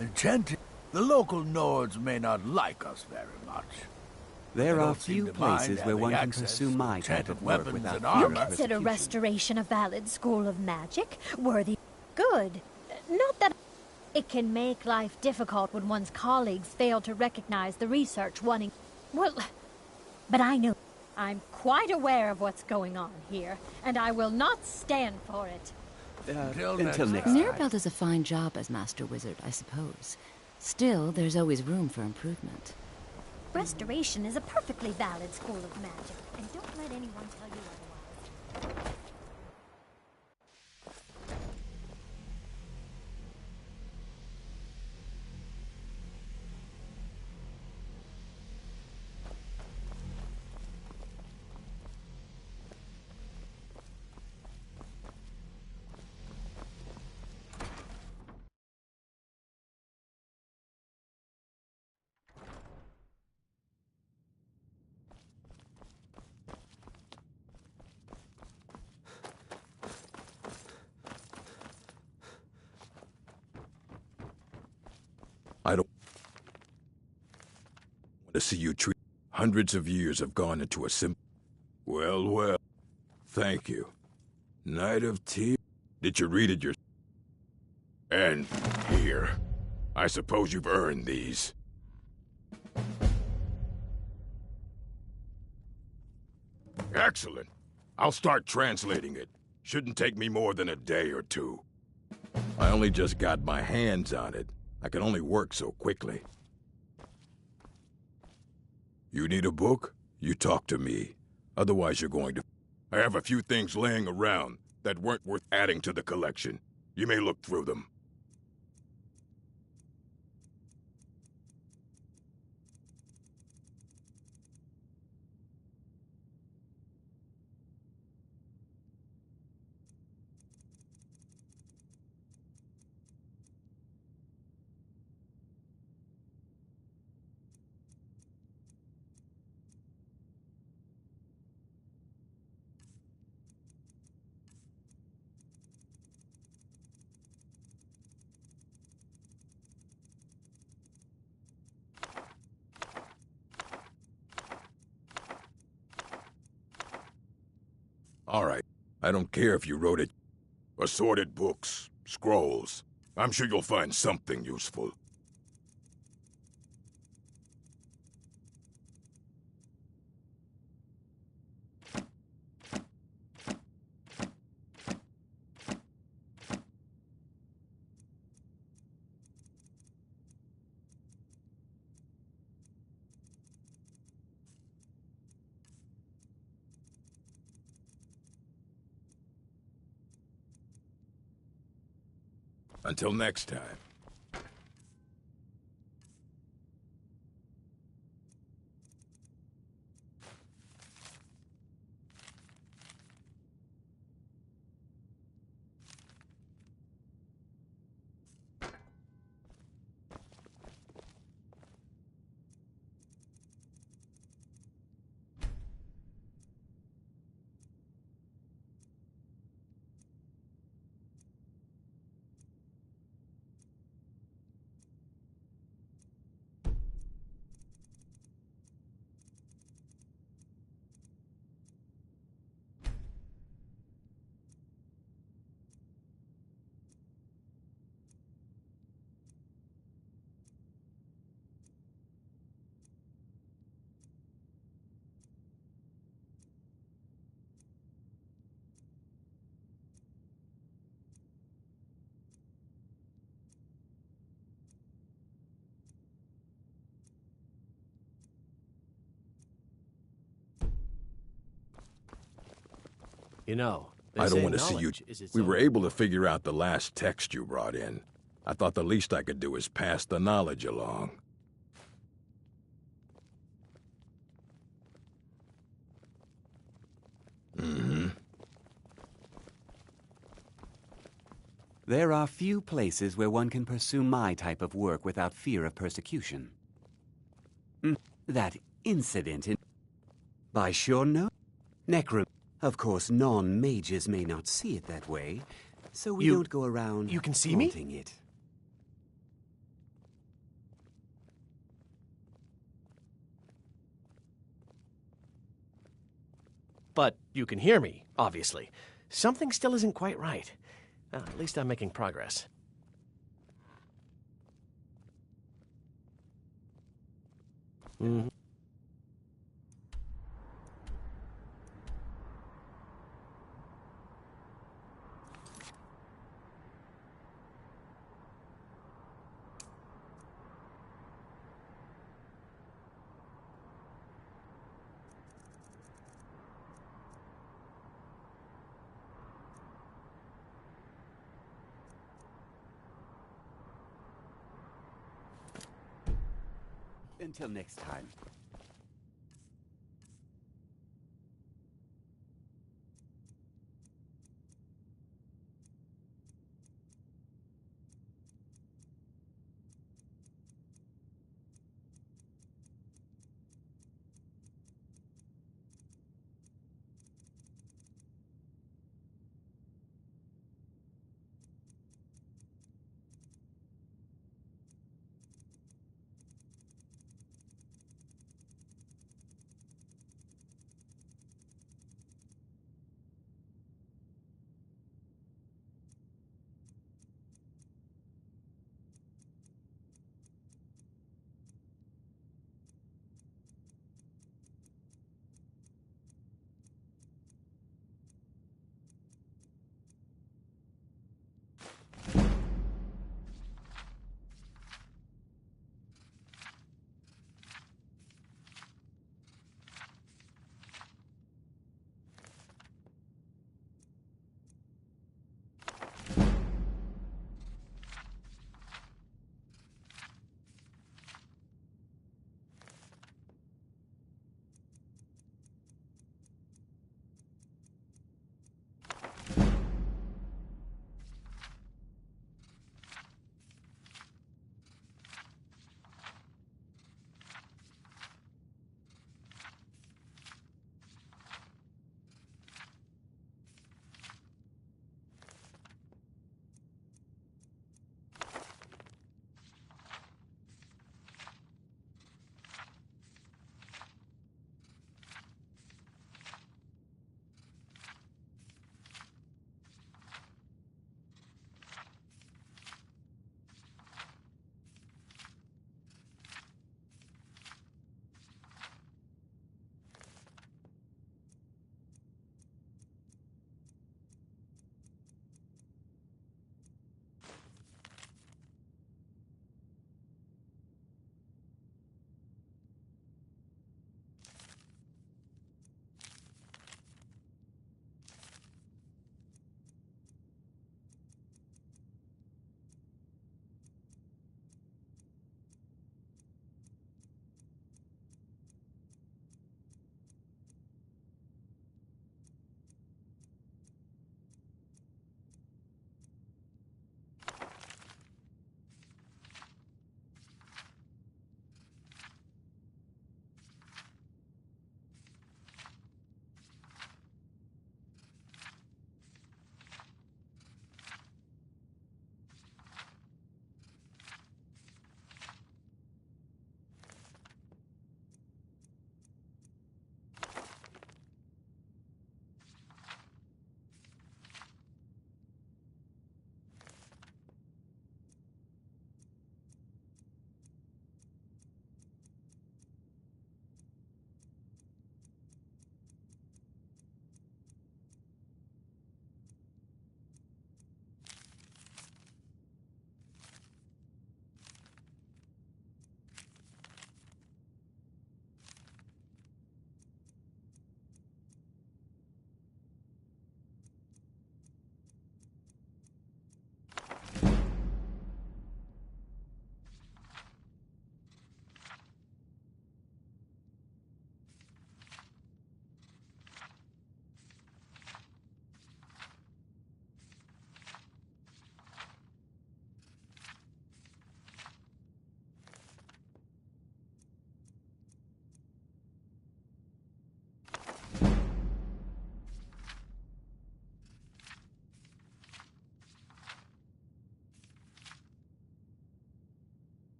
Enchanted. The local Nords may not like us very much. There are few places where one can pursue my type of work without fear You of consider persecution. restoration a valid school of magic? Worthy... Good. Not that... It can make life difficult when one's colleagues fail to recognize the research wanting... Well... But I know... I'm quite aware of what's going on here, and I will not stand for it. Until Until next time. time. Mirabelle does a fine job as Master Wizard, I suppose. Still, there's always room for improvement. Restoration is a perfectly valid school of magic, and don't let anyone tell you otherwise. I don't want to see you treat. Hundreds of years have gone into a simple... Well, well. Thank you. Night of Tears. Did you read it yourself? And here. I suppose you've earned these. Excellent. I'll start translating it. Shouldn't take me more than a day or two. I only just got my hands on it. I can only work so quickly. You need a book? You talk to me. Otherwise you're going to... I have a few things laying around that weren't worth adding to the collection. You may look through them. All right. I don't care if you wrote it. Assorted books, scrolls. I'm sure you'll find something useful. Until next time. You know, I don't want to see you... We were able to figure out the last text you brought in. I thought the least I could do is pass the knowledge along. There are few places where one can pursue my type of work without fear of persecution. That incident in... By sure no... Necrom... Of course, non-mages may not see it that way, so we don't go around You can see me? flaunting it. but you can hear me, obviously. Something still isn't quite right. At least I'm making progress. Mm-hmm. Until next time.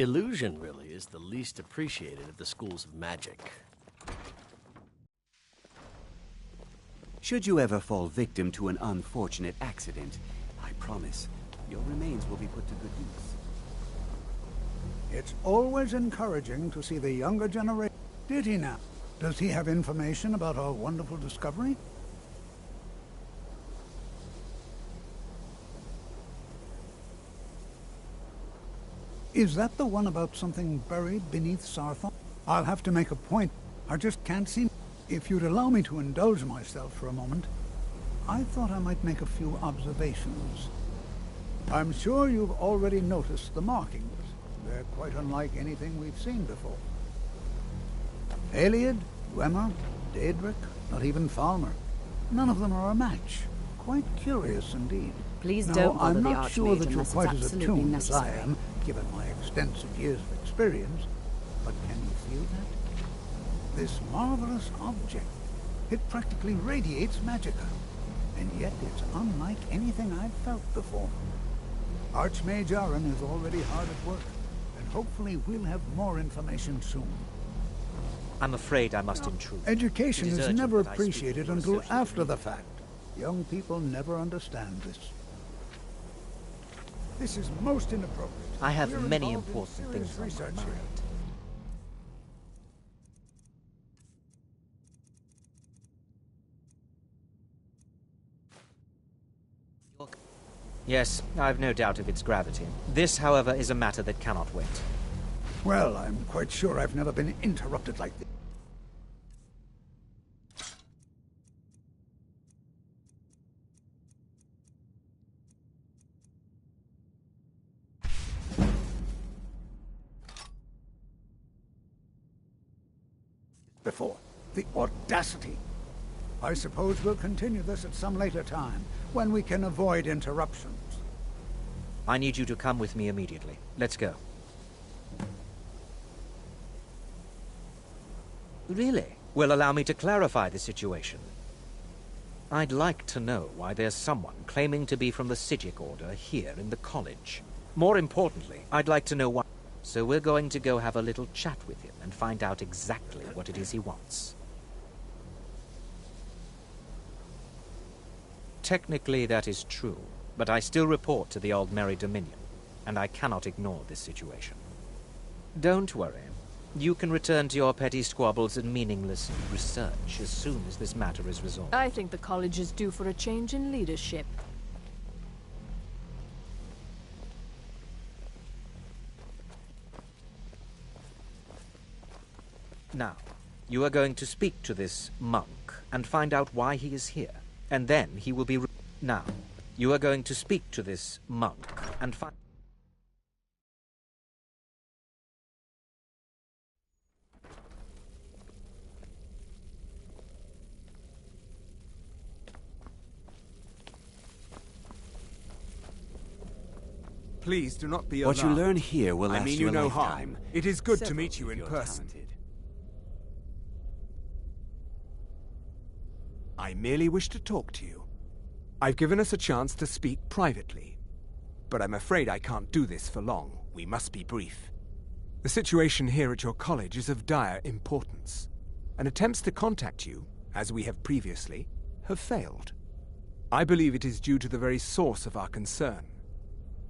Illusion, really, is the least appreciated of the schools of magic. Should you ever fall victim to an unfortunate accident, I promise your remains will be put to good use. It's always encouraging to see the younger generation. Did he now? Does he have information about our wonderful discovery? Is that the one about something buried beneath Sarthon? I'll have to make a point. I just can't seem... If you'd allow me to indulge myself for a moment, I thought I might make a few observations. I'm sure you've already noticed the markings. They're quite unlike anything we've seen before. Eliad, Dwemer, Daedric, not even Falmer. None of them are a match. Quite curious indeed. Please Now, don't bother I'm the not sure Archmage that you're unless quite it's as absolutely attuned as I necessary. am, given my extensive years of experience. But can you feel that? This marvelous object. It practically radiates magicka. And yet it's unlike anything I've felt before. Archmage Aaron is already hard at work, and hopefully we'll have more information soon. I'm afraid I must intrude. Education It is is urgent never that I speak appreciated to you until associated after the with it. fact. Young people never understand this. This is most inappropriate. I have We're many involved in important serious things on my research mind. here. Yes, I've no doubt of its gravity. This, however, is a matter that cannot wait. Well, I'm quite sure I've never been interrupted like this. Before. The audacity. I suppose we'll continue this at some later time, when we can avoid interruptions. I need you to come with me immediately. Let's go. Really? Well, allow me to clarify the situation. I'd like to know why there's someone claiming to be from the Psijic Order here in the college. More importantly, I'd like to know why. So we're going to go have a little chat with him and find out exactly what it is he wants. Technically, that is true, but I still report to the Aldmeri Dominion, and I cannot ignore this situation. Don't worry. You can return to your petty squabbles and meaningless research as soon as this matter is resolved. I think the college is due for a change in leadership. Now, you are going to speak to this monk and find out why he is here, and then he will be... Now, you are going to speak to this monk and find... Please do not be What alarmed. you learn here will last I mean you you a no lifetime. harm. It is good to Several meet you of in you're person. talented. I merely wish to talk to you. I've given us a chance to speak privately. But I'm afraid I can't do this for long. We must be brief. The situation here at your college is of dire importance, and attempts to contact you, as we have previously, have failed. I believe it is due to the very source of our concern.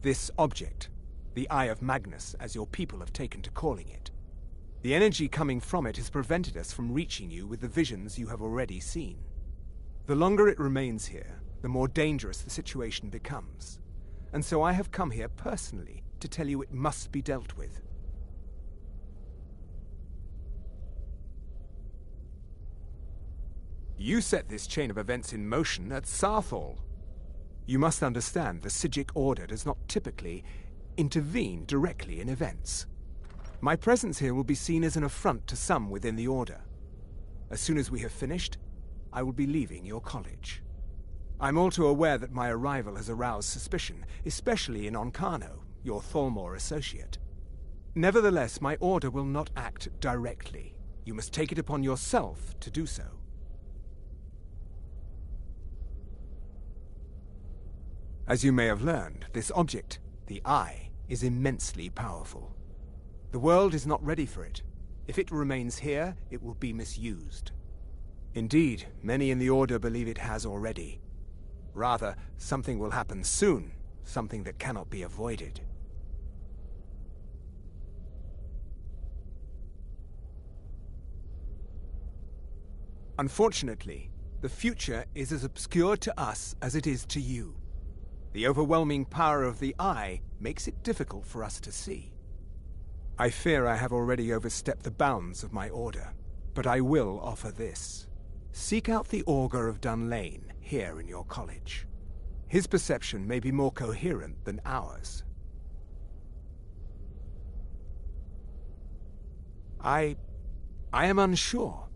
This object, the Eye of Magnus, as your people have taken to calling it. The energy coming from it has prevented us from reaching you with the visions you have already seen. The longer it remains here, the more dangerous the situation becomes. And so I have come here personally to tell you it must be dealt with. You set this chain of events in motion at Sarthal. You must understand the Psijic Order does not typically intervene directly in events. My presence here will be seen as an affront to some within the Order. As soon as we have finished, I will be leaving your college. I'm all too aware that my arrival has aroused suspicion, especially in Onkano, your Thalmor associate. Nevertheless, my order will not act directly. You must take it upon yourself to do so. As you may have learned, this object, the Eye, is immensely powerful. The world is not ready for it. If it remains here, it will be misused. Indeed, many in the Order believe it has already. Rather, something will happen soon, something that cannot be avoided. Unfortunately, the future is as obscure to us as it is to you. The overwhelming power of the Eye makes it difficult for us to see. I fear I have already overstepped the bounds of my order, but I will offer this. Seek out the Augur of Dunlane here in your college. His perception may be more coherent than ours. I am unsure.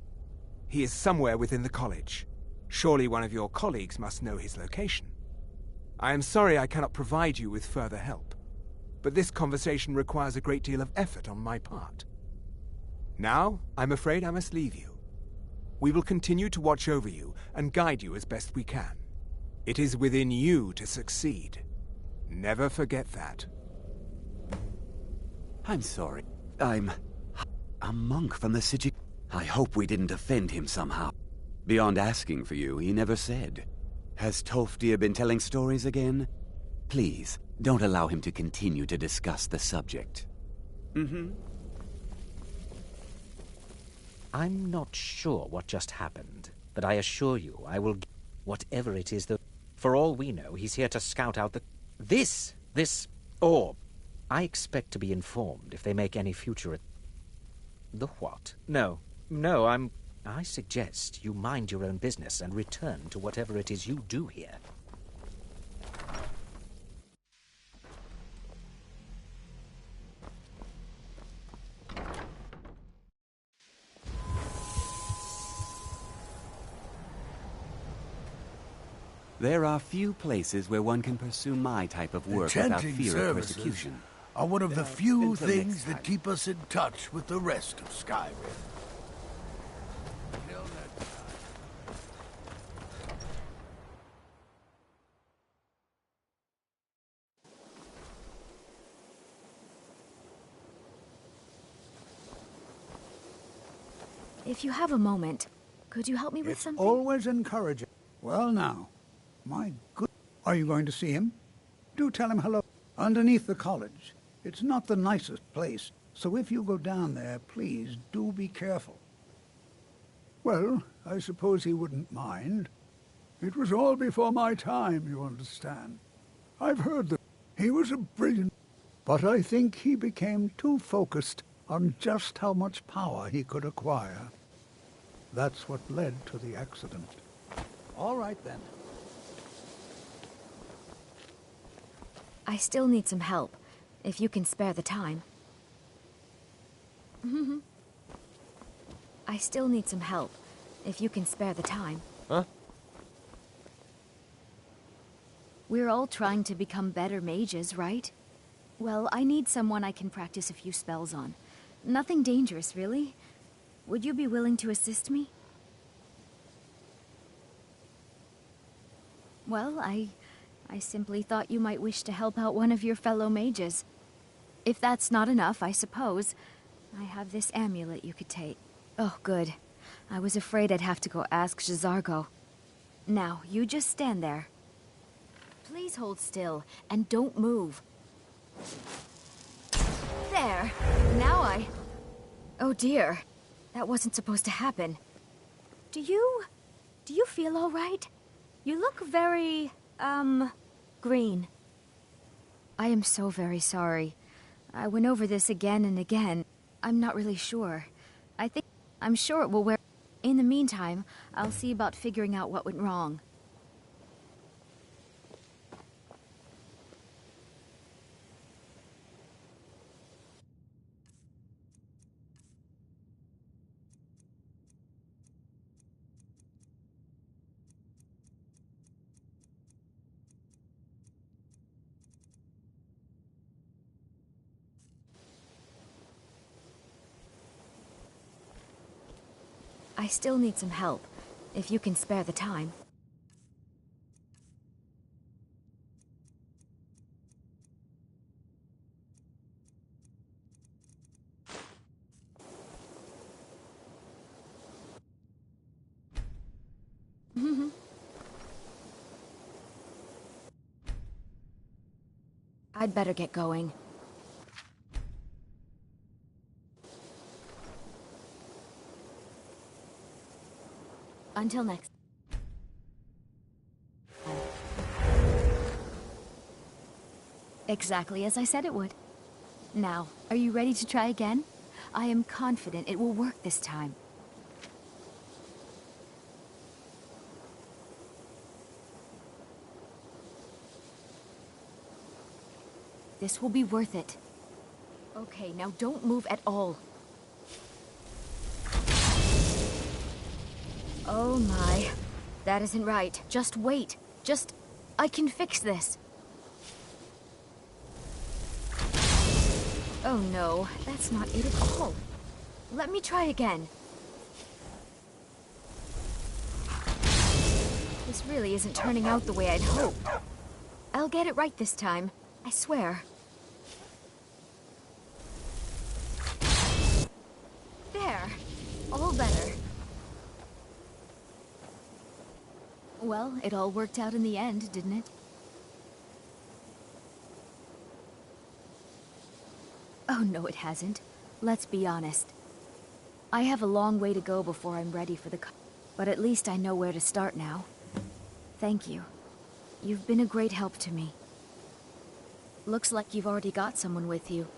He is somewhere within the college. Surely one of your colleagues must know his location. I am sorry I cannot provide you with further help, but this conversation requires a great deal of effort on my part. Now, I'm afraid I must leave you. We will continue to watch over you and guide you as best we can. It is within you to succeed. Never forget that. I'm sorry. I'm a monk from the city. I hope we didn't offend him somehow. Beyond asking for you, he never said. Has Tolfdir been telling stories again? Please, don't allow him to continue to discuss the subject. I'm not sure what just happened, but I assure you I will whatever it is that... For all we know, he's here to scout out this orb. I expect to be informed if they make any future... The what? No, I suggest you mind your own business and return to whatever it is you do here. There are few places where one can pursue my type of work without Chanting fear of services persecution. are one of the few Until things next that time. keep us in touch with the rest of Skyrim. Until next time. If you have a moment, could you help me with It's something? always encouraging. Well now, my good... Are you going to see him? Do tell him hello. Underneath the college. It's not the nicest place, so if you go down there, please do be careful. Well, I suppose he wouldn't mind. It was all before my time, you understand. I've heard that he was a brilliant... But I think he became too focused on just how much power he could acquire. That's what led to the accident. All right, then. I still need some help, if you can spare the time. I still need some help, if you can spare the time. Huh? We're all trying to become better mages, right? Well, I need someone I can practice a few spells on. Nothing dangerous, really. Would you be willing to assist me? Well, I simply thought you might wish to help out one of your fellow mages. If that's not enough, I suppose, I have this amulet you could take. Oh, good. I was afraid I'd have to go ask J'zargo. Now, you just stand there. Please hold still, and don't move. There! Now Oh dear. That wasn't supposed to happen. Do you feel all right? You look very, green. I am so very sorry. I went over this again and again. I'm not really sure. I'm sure it will wear... In the meantime, I'll see about figuring out what went wrong. I still need some help, if you can spare the time. I'd better get going. Until next. Exactly as I said it would. Now, are you ready to try again? I am confident it will work this time. This will be worth it. Okay, now don't move at all. Oh my. That isn't right. Just wait. I can fix this. Oh no, that's not it at all. Let me try again. This really isn't turning out the way I'd hoped. I'll get it right this time. I swear. There. All better. Well, it all worked out in the end, didn't it? Oh, no, it hasn't. Let's be honest. I have a long way to go before I'm ready for the but at least I know where to start now. Thank you. You've been a great help to me. Looks like you've already got someone with you.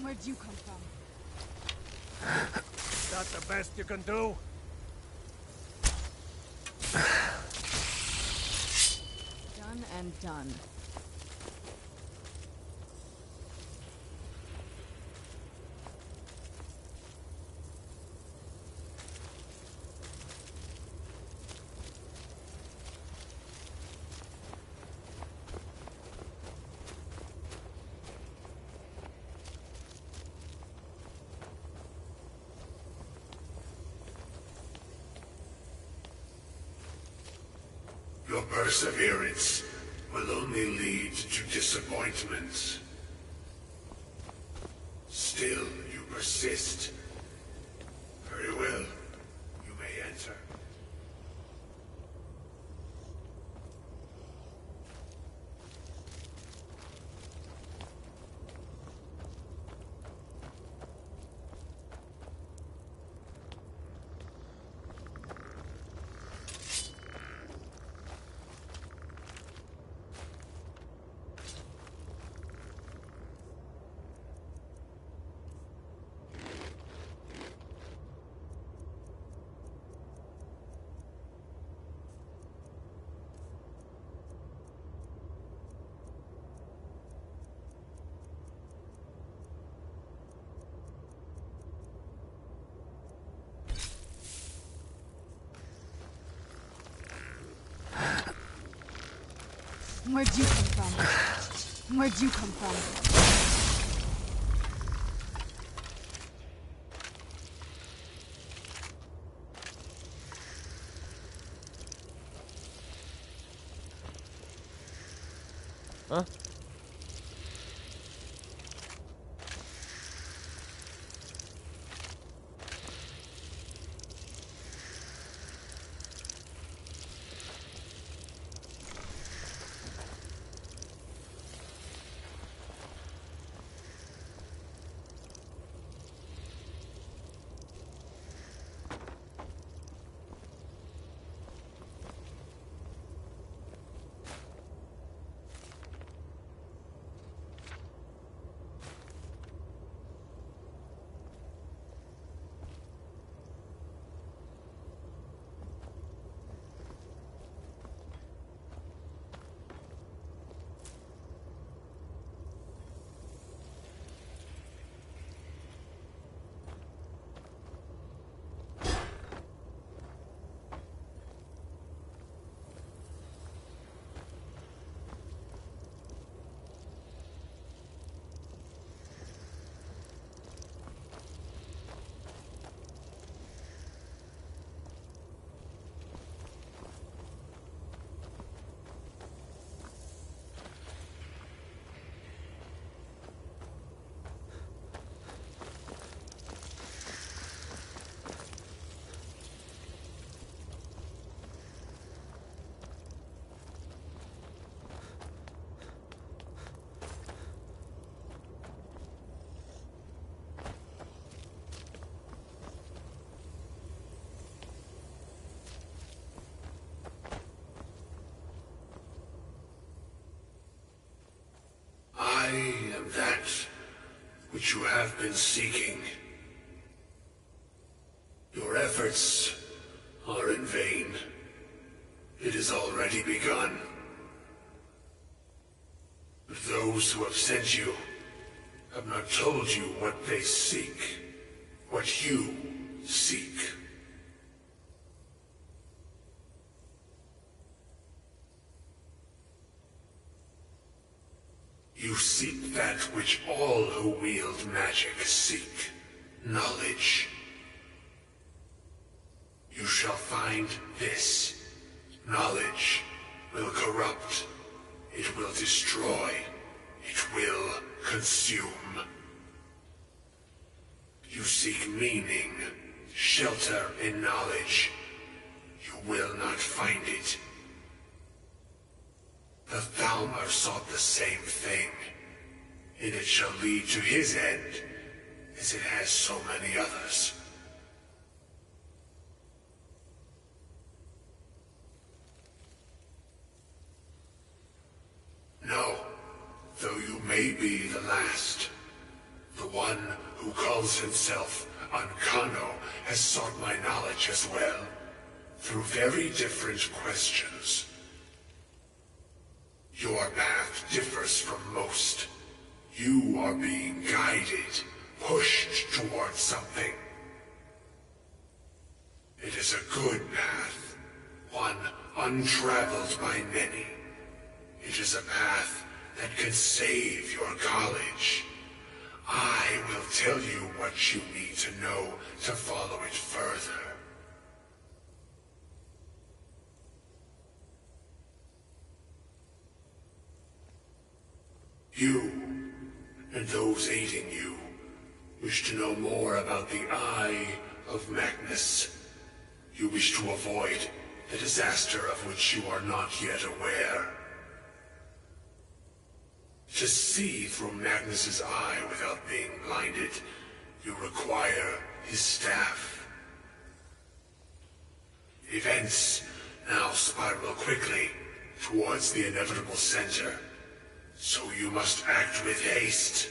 Where'd you come from? Is that the best you can do? Done and done. Your perseverance will only lead to disappointments. Still, you persist. Very well. You may enter. Where'd you come from? Where'd you come from? Huh? I am that which you have been seeking. Your efforts are in vain. It has already begun. Those who have sent you have not told you what they seek, what you seek. You seek that which all who wield magic seek, knowledge. You shall find this. Knowledge will corrupt. It will destroy. It will consume. You seek meaning, shelter in knowledge. You will not find it. The Thalmor sought the same thing, and it shall lead to his end, as it has so many others. No, though you may be the last, the one calls himself Ankano has sought my knowledge as well, through very different questions. Your path differs from most. You are being guided, pushed towards something. It is a good path, one untraveled by many. It is a path that can save your college. I will tell you what you need to know to follow it further. You, and those aiding you, wish to know more about the Eye of Magnus. You wish to avoid the disaster of which you are not yet aware. To see through Magnus's eye without being blinded, you require his staff. Events now spiral quickly towards the inevitable center, so you must act with haste.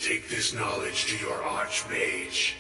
Take this knowledge to your Archmage.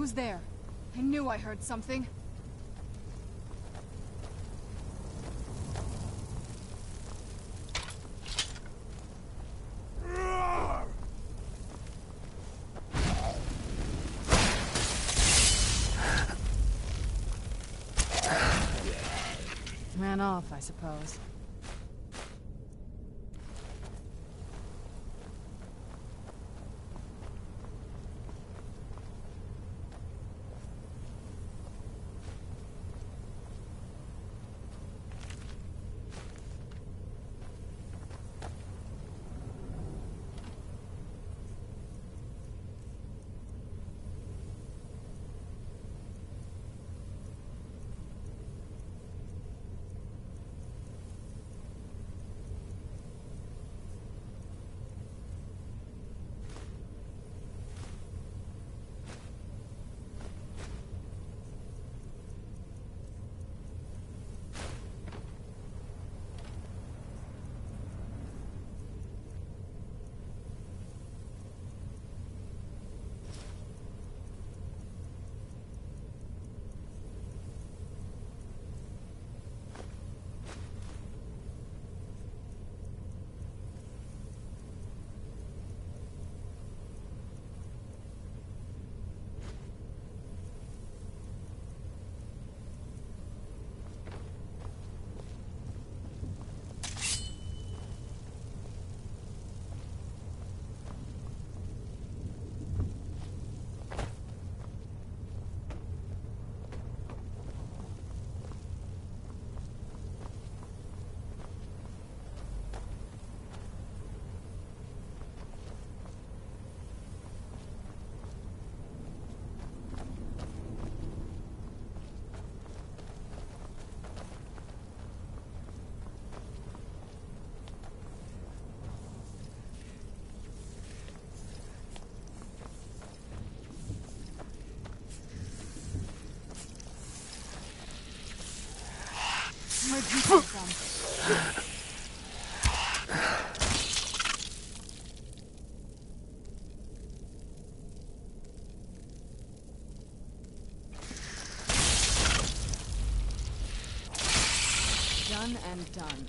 Who's there? I knew I heard something. Ran off, I suppose. Where'd you come from? Done and done.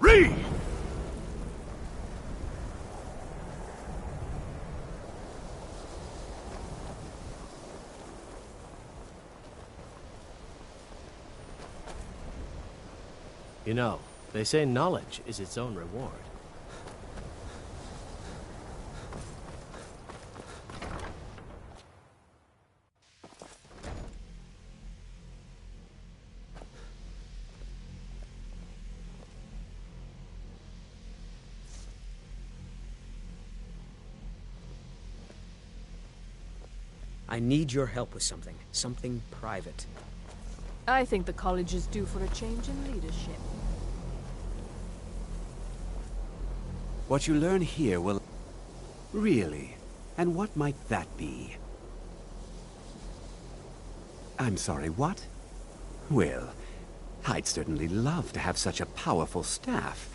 Read! You know, they say knowledge is its own reward. I need your help with something. Something private. I think the college is due for a change in leadership. What you learn here will... Really? And what might that be? I'm sorry, what? Well, I'd certainly love to have such a powerful staff,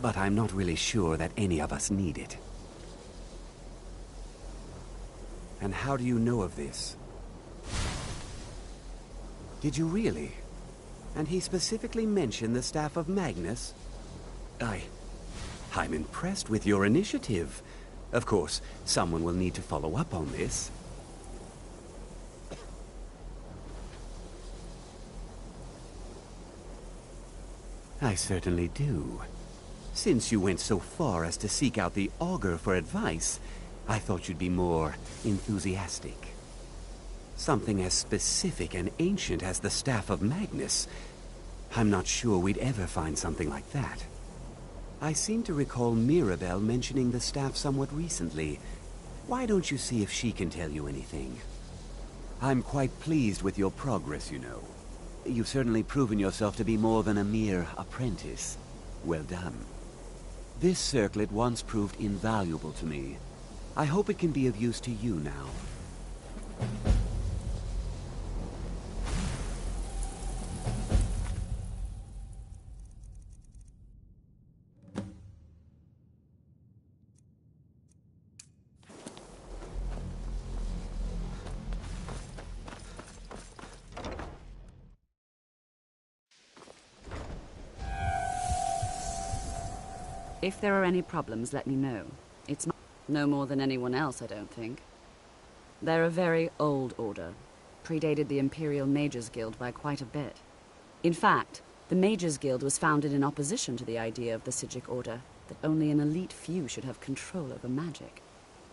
but I'm not really sure that any of us need it. And how do you know of this? Did you really? And he specifically mentioned the staff of Magnus? I'm impressed with your initiative. Of course, someone will need to follow up on this. I certainly do. Since you went so far as to seek out the Augur for advice, I thought you'd be more enthusiastic. Something as specific and ancient as the Staff of Magnus. I'm not sure we'd ever find something like that. I seem to recall Mirabelle mentioning the staff somewhat recently. Why don't you see if she can tell you anything? I'm quite pleased with your progress, you know. You've certainly proven yourself to be more than a mere apprentice. Well done. This circlet once proved invaluable to me. I hope it can be of use to you now. If there are any problems, let me know. It's no more than anyone else, I don't think. They're a very old order. Predated the Imperial Mages Guild by quite a bit. In fact, the Mages Guild was founded in opposition to the idea of the Psijic Order, that only an elite few should have control over magic.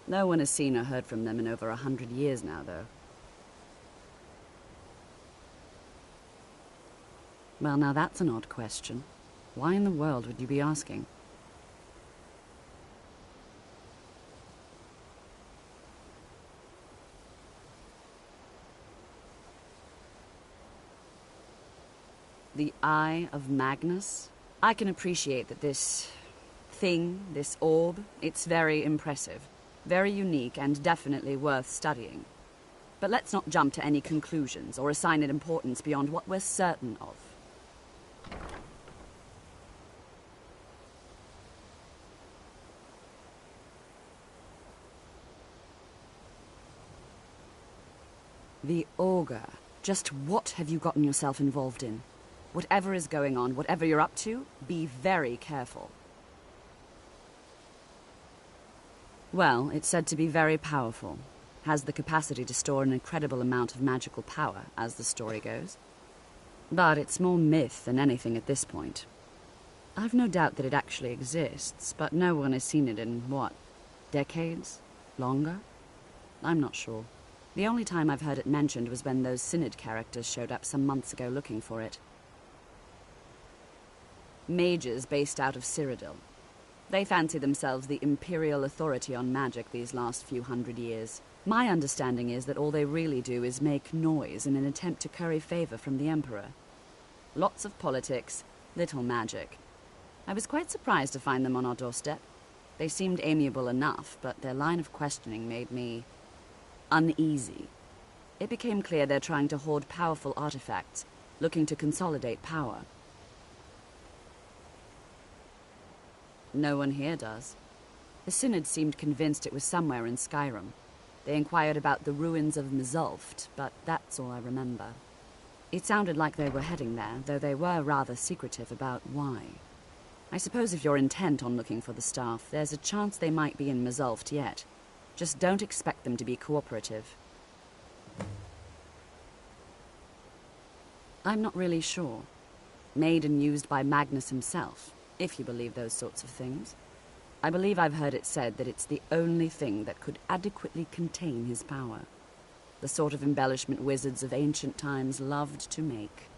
No one has seen or heard from them in over 100 years now, though. Well, now that's an odd question. Why in the world would you be asking? The Eye of Magnus? I can appreciate that this thing, this orb, it's very impressive, very unique and definitely worth studying. But let's not jump to any conclusions or assign it importance beyond what we're certain of. The Augur. Just what have you gotten yourself involved in? Whatever is going on, whatever you're up to, be very careful. Well, it's said to be very powerful. Has the capacity to store an incredible amount of magical power, as the story goes. But it's more myth than anything at this point. I've no doubt that it actually exists, but no one has seen it in, what, decades? Longer? I'm not sure. The only time I've heard it mentioned was when those Synod characters showed up some months ago looking for it. Mages based out of Cyrodiil. They fancy themselves the imperial authority on magic these last few hundred years. My understanding is that all they really do is make noise in an attempt to curry favor from the Emperor. Lots of politics, little magic. I was quite surprised to find them on our doorstep. They seemed amiable enough, but their line of questioning made me uneasy. It became clear they're trying to hoard powerful artifacts, looking to consolidate power. No one here does. The Synod seemed convinced it was somewhere in Skyrim. They inquired about the ruins of Mzulft, but that's all I remember. It sounded like they were heading there, though they were rather secretive about why. I suppose if you're intent on looking for the staff, there's a chance they might be in Mazulft yet. Just don't expect them to be cooperative. I'm not really sure. Made and used by Magnus himself, if you believe those sorts of things. I believe I've heard it said that it's the only thing that could adequately contain his power. The sort of embellishment wizards of ancient times loved to make.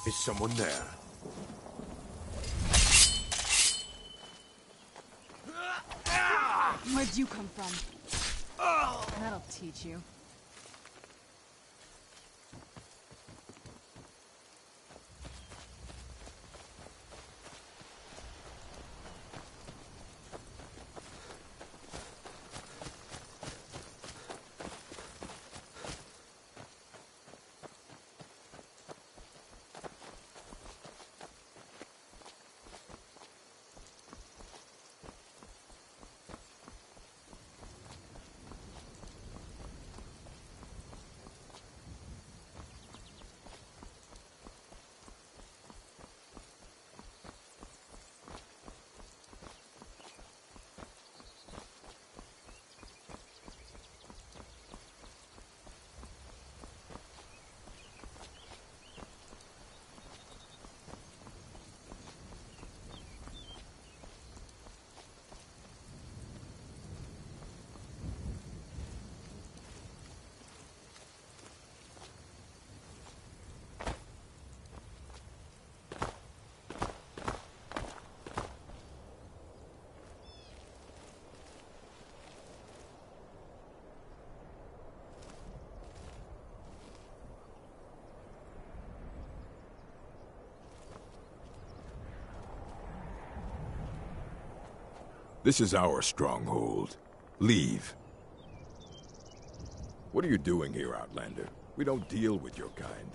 Is someone there? Where'd you come from? That'll teach you. This is our stronghold. Leave. What are you doing here, Outlander? We don't deal with your kind.